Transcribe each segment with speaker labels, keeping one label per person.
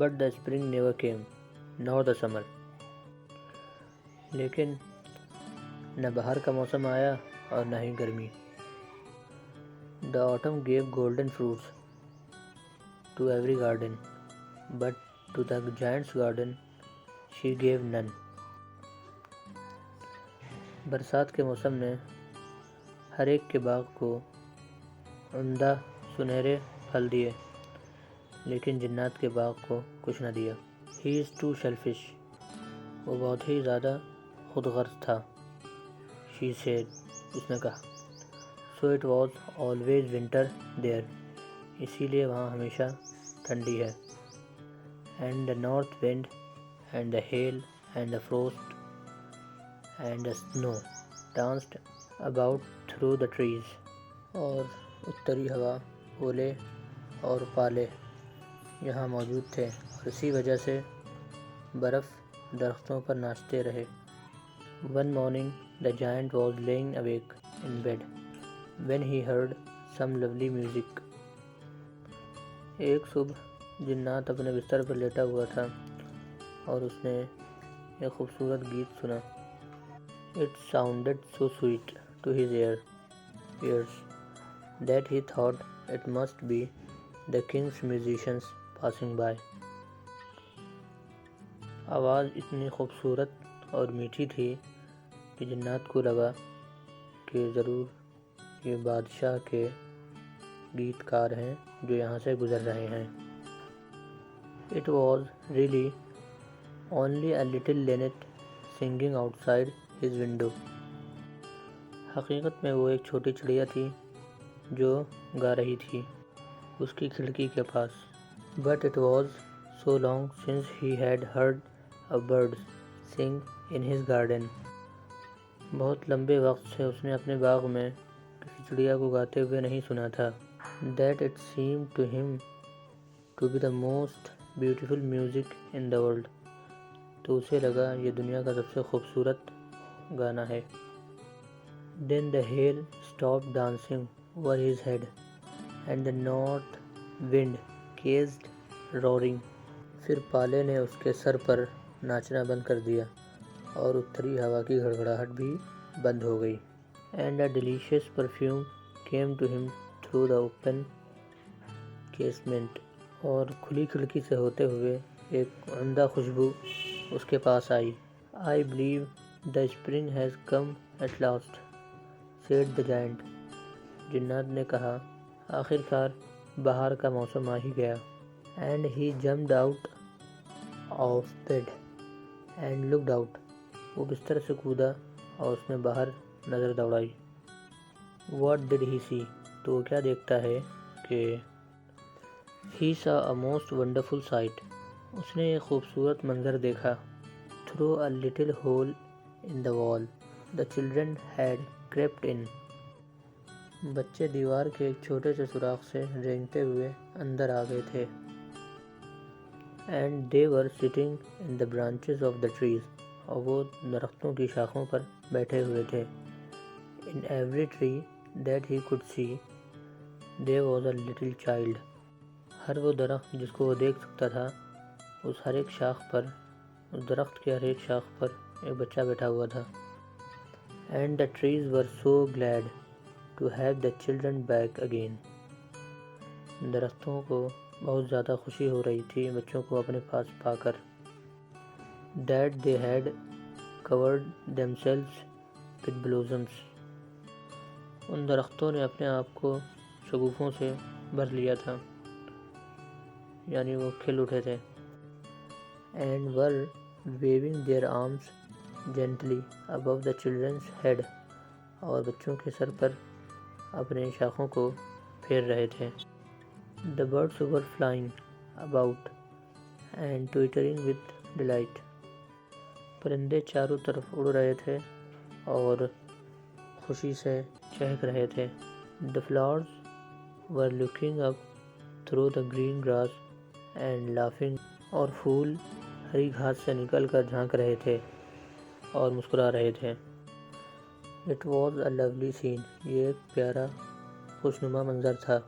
Speaker 1: But the spring never came, nor the summer. لیکن نہ بہار کا موسم آیا اور نہ ہی گرمی. The autumn gave golden fruits to every garden, but to the giant's garden she gave none. برسات کے موسم نے ہر ایک کے باغ کو عمدہ سنہرے پھل دیے، لیکن جنات کے باغ کو کچھ نہ دیا. He is too selfish. وہ بہت ہی زیادہ خود غرض تھا. She said. اس نے کہا. So it was always winter there. اسی لیے وہاں ہمیشہ ٹھنڈی ہے. And the north wind and the hail and the frost and the snow danced about through the trees. اور اتری ہوا، اولے اور پالے یہاں موجود تھے، اور اسی وجہ سے برف درختوں پر ناچتے رہے. One morning the giant was laying awake in bed when he heard some lovely music. ایک صبح جنات اپنے بستر پر لیٹا ہوا تھا اور اس نے ایک خوبصورت گیت سنا. It sounded so sweet to his ears that he thought it must be the king's musicians passing by. آواز اتنی خوبصورت اور میٹھی تھی کہ جنات کو لگا کہ ضرور یہ بادشاہ کے گیت کار ہیں جو یہاں سے گزر رہے ہیں. It was really only a little linnet singing outside his window. حقیقت میں وہ ایک چھوٹی چڑیا تھی جو گا رہی تھی اس کی کھڑکی کے پاس. But it was so long since he had heard a bird sing in his garden. بہت لمبے وقت سے اس نے اپنے باغ میں کسی چڑیا کو گاتے ہوئے نہیں سنا تھا. That it seemed to him to be the most beautiful music in the world. تو اسے لگا یہ دنیا کا سب سے خوبصورت گانا ہے. Then the hail stopped dancing over his head and the north wind ceased roaring. پھر پالے نے اس کے سر پر ناچنا بند کر دیا اور اتری ہوا کی گھڑگھڑاہٹ بھی بند ہو گئی. And a delicious perfume came to him through the open casement. اور کھلی کھڑکی سے ہوتے ہوئے ایک عمدہ خوشبو اس کے پاس آئی. I believe the spring has come at last, said the giant. جنات نے کہا آخر کار بہار کا موسم آ ہی گیا. And he jumped out of bed and looked out. وہ بستر سے کودا اور اس نے باہر نظر دوڑائی. What did he see? تو وہ کیا دیکھتا ہے کہ He saw a most wonderful sight. اس نے ایک خوبصورت منظر دیکھا. Through a little hole in the wall, the children had crept in. بچے دیوار کے ایک چھوٹے سے سوراخ سے رینگتے ہوئے اندر آ گئے تھے. And they were sitting in the branches of the trees. اور وہ درختوں کی شاخوں پر بیٹھے ہوئے تھے. In every tree that he could see, there was a little child. ہر وہ درخت جس کو وہ دیکھ سکتا تھا اس ہر ایک شاخ پر، اس درخت کے ہر ایک شاخ پر ایک بچہ بیٹھا ہوا تھا. And the trees were so glad to have the children back again. درختوں کو بہت زیادہ خوشی ہو رہی تھی بچوں کو اپنے پاس پا کر. That they had covered themselves with blossoms. ان درختوں نے اپنے آپ کو شگوفوں سے بھر لیا تھا، یعنی وہ کھل اٹھے تھے. And were waving their arms gently above the children's head. اور بچوں کے سر پر اپنے شاخوں کو پھیر رہے تھے. The birds were flying about and twittering with delight. پرندے چاروں طرف اڑ رہے تھے اور خوشی سے چہک رہے تھے. The flowers were looking up through the green grass and laughing. اور پھول ہری گھاس سے نکل کر جھانک رہے تھے اور مسکرا رہے تھے. It was a lovely scene. یہ ایک پیارا خوشنما منظر تھا.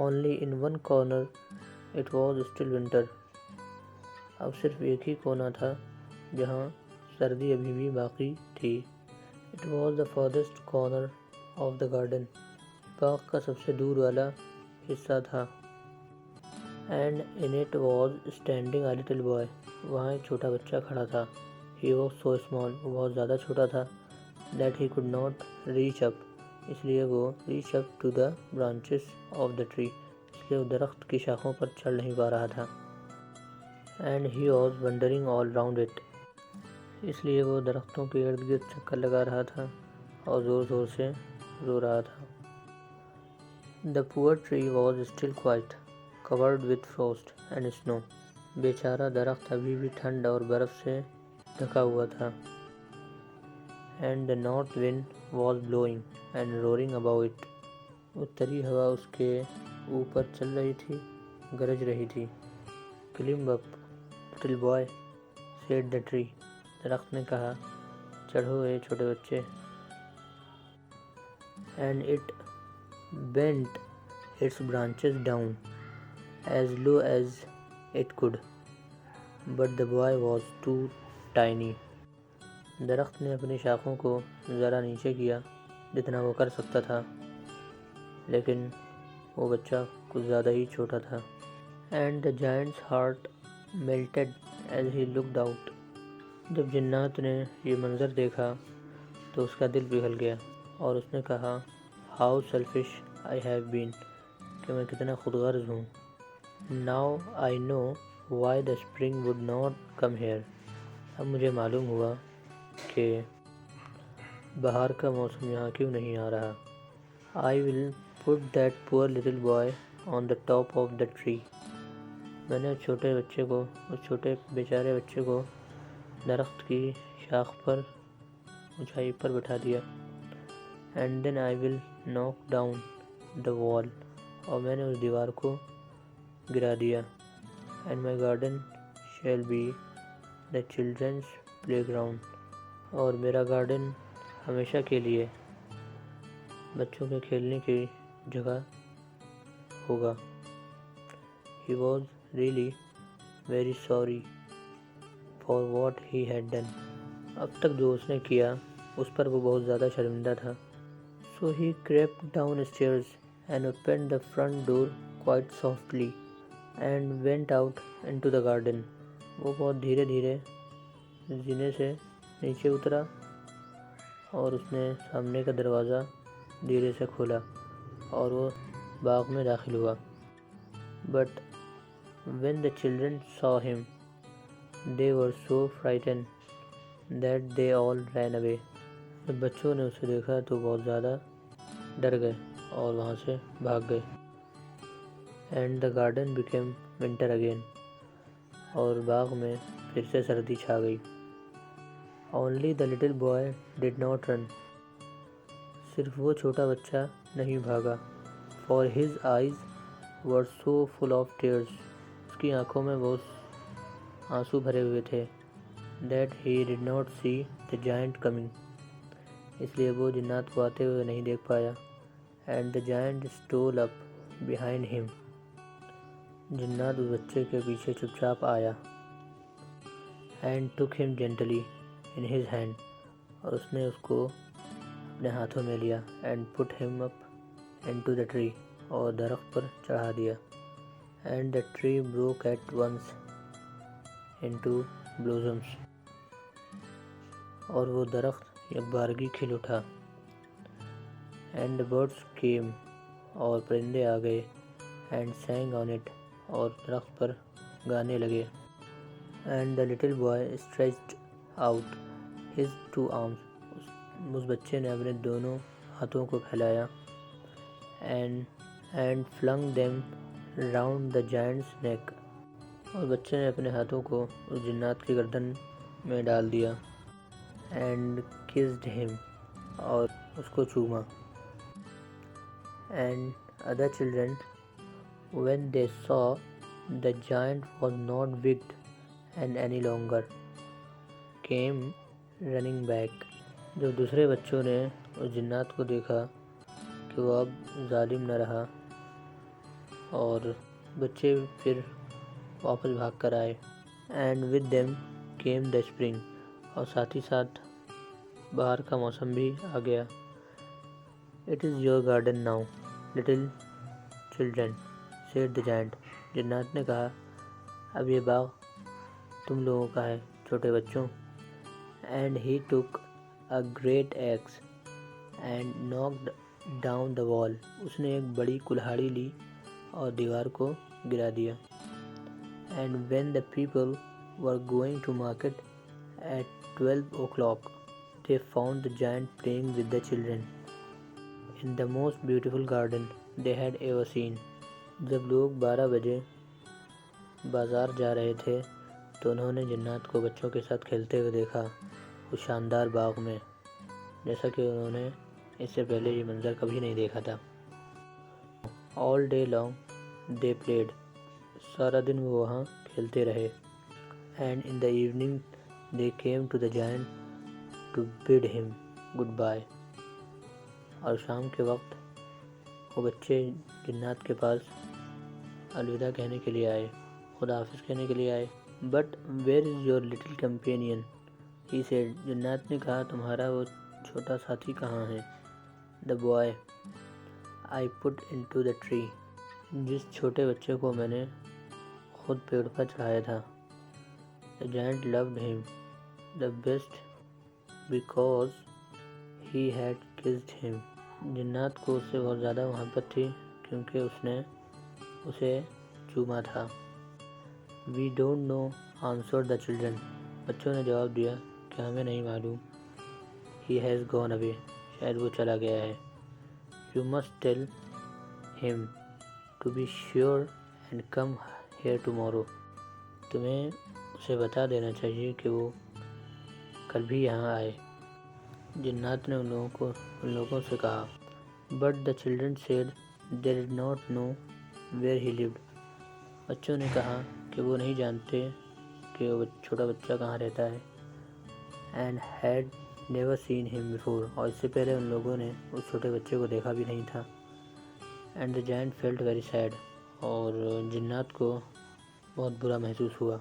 Speaker 1: Only in one corner it was still winter. اب صرف ایک ہی کونا تھا جہاں سردی ابھی بھی باقی تھی۔ It was the farthest corner of the garden. باغ کا سب سے دور والا حصہ تھا۔ And in it was standing a little boy. وہاں ایک چھوٹا بچہ کھڑا تھا۔ He was so small. وہ بہت زیادہ چھوٹا تھا۔ That he could not reach up. اس لیے وہ reach up to the branches of the tree. اس لیے وہ درخت کی شاخوں پر چڑھ نہیں پا رہا تھا۔ And he was wandering all round it. اس لیے وہ درختوں کے ارد گرد چکر لگا رہا تھا اور زور زور سے رو رہا تھا۔ The poor tree was still quite covered with frost and snow. بیچارہ درخت ابھی بھی ٹھنڈ اور برف سے ڈھکا ہوا تھا۔ And the north wind was blowing and roaring above it. اتری ہوا اس کے اوپر چل رہی تھی، گرج رہی تھی۔ Climb up, little boy, said the tree. درخت نے کہا، چڑھو اے چھوٹے بچے۔ And it bent its branches down as low as it could, but the boy was too tiny. درخت نے اپنی شاخوں کو ذرا نیچے کیا جتنا وہ کر سکتا تھا، لیکن وہ بچہ کچھ زیادہ ہی چھوٹا تھا۔ And the giant's heart melted as he looked out. جب جنات نے یہ منظر دیکھا تو اس کا دل پگھل گیا اور اس نے کہا، How selfish I have been. کہ میں کتنا خود غرض ہوں۔ Now I know why the spring would not come here. اب مجھے معلوم ہوا کہ بہار کا موسم یہاں کیوں نہیں آ رہا۔ I will put that poor little boy on the top of the tree. میں نے اس چھوٹے بیچارے بچے کو درخت کی شاخ پر اونچائی پر بٹھا دیا۔ And then I will knock down the wall. اور میں نے اس دیوار کو گرا دیا۔ And my garden shall be the children's playground. اور میرا گارڈن ہمیشہ کے لیے بچوں کے کھیلنے کی جگہ ہوگا۔ He was really very sorry for what he had done. اب تک جو اس نے کیا اس پر وہ بہت زیادہ شرمندہ تھا۔ So he crept downstairs and opened the front door quite softly and went out into the garden. وہ بہت دھیرے دھیرے زینے سے نیچے اترا اور اس نے سامنے کا دروازہ دھیرے سے کھولا اور وہ باغ میں داخل ہوا۔ But when the children saw him, they were so frightened that they all ran away. جب بچوں نے اسے دیکھا تو بہت زیادہ ڈر گئے اور وہاں سے بھاگ گئے۔ And the garden became winter again. اور باغ میں پھر سے سردی چھا گئی۔ Only the little boy did not run. صرف وہ چھوٹا بچہ نہیں بھاگا۔ For his eyes were so full of tears. اس کی آنکھوں میں بہت آنسو بھرے ہوئے تھے۔ That he did not see the giant coming. اس لیے وہ جنات کو آتے ہوئے نہیں دیکھ پایا۔ And the giant stole up behind him. جنات اس بچے کے پیچھے چپ چاپ آیا۔ And took him gently in his hand. اور اس نے اس کو اپنے ہاتھوں میں لیا۔ And put him up into the tree. اور درخت پر چڑھا دیا۔ And the tree broke at once into blossoms. اور وہ درخت یکبارگی کھل اٹھا۔ And the birds came. اور پرندے آ گئے۔ And sang on it. اور درخت پر گانے لگے۔ And the little boy stretched out his two arms. اس بچے نے اپنے دونوں ہاتھوں کو پھیلایا۔ And flung them round the giant's neck. اور بچے نے اپنے ہاتھوں کو اس جنات کی گردن میں ڈال دیا۔ And kissed him. اور اس کو چوما۔ And other children, when they saw the giant was not wicked and any longer, came running back. جب دوسرے بچوں نے اس جنات کو دیکھا کہ وہ اب ظالم نہ رہا اور بچے پھر واپس بھاگ کر آئے۔ And with them came the spring, اور ساتھ ہی ساتھ باہر کا موسم بھی آ گیا. It is your garden now little children said the giant. جنات نے کہا اب یہ باغ تم لوگوں کا ہے چھوٹے بچوں. And he took a great axe and knocked down the wall. اس نے ایک بڑی کلہاڑی لی اور دیوار کو گرا دیا. And when the people were going to market at 12 o'clock they found the giant playing with the children in the most beautiful garden they had ever seen. جب لوگ 12 بجے بازار جا رہے تھے تو انہوں نے جنات کو بچوں کے ساتھ کھیلتے ہوئے دیکھا اس شاندار باغ میں، جیسا کہ انہوں نے اس سے پہلے یہ منظر کبھی نہیں دیکھا تھا. all day long they played. سارا دن وہ وہاں کھیلتے رہے. and in the evening they came to the giant to bid him goodbye. اور شام کے وقت وہ بچے جنات کے پاس الوداع کہنے کے لیے آئے، خدا حافظ کہنے کے لیے آئے. but where is your little companion he said. جنات نے کہا تمہارا وہ چھوٹا ساتھی کہاں ہے. the boy I put into the tree. جس چھوٹے بچے کو میں نے خود پیڑ پر چڑھایا تھا. the giant loved him the best because he had kissed him. جنات کو اس سے بہت زیادہ محبت تھی کیونکہ اس نے اسے چوما تھا. we don't know answered the children. بچوں نے جواب دیا کہ ہمیں نہیں معلوم. he has gone away. شاید وہ چلا گیا ہے. you must tell him to be sure and come here tomorrow. تمہیں اسے بتا دینا چاہیے کہ وہ کل بھی یہاں آئے. جنات نے ان لوگوں سے کہا. but the children said they did not know where he lived. بچوں نے کہا کہ وہ نہیں جانتے کہ وہ چھوٹا بچہ کہاں رہتا ہے. and had never seen him before. اور اس سے پہلے ان لوگوں نے اس چھوٹے بچے کو دیکھا بھی نہیں تھا. and the giant felt very sad. اور جنات کو بہت برا محسوس ہوا.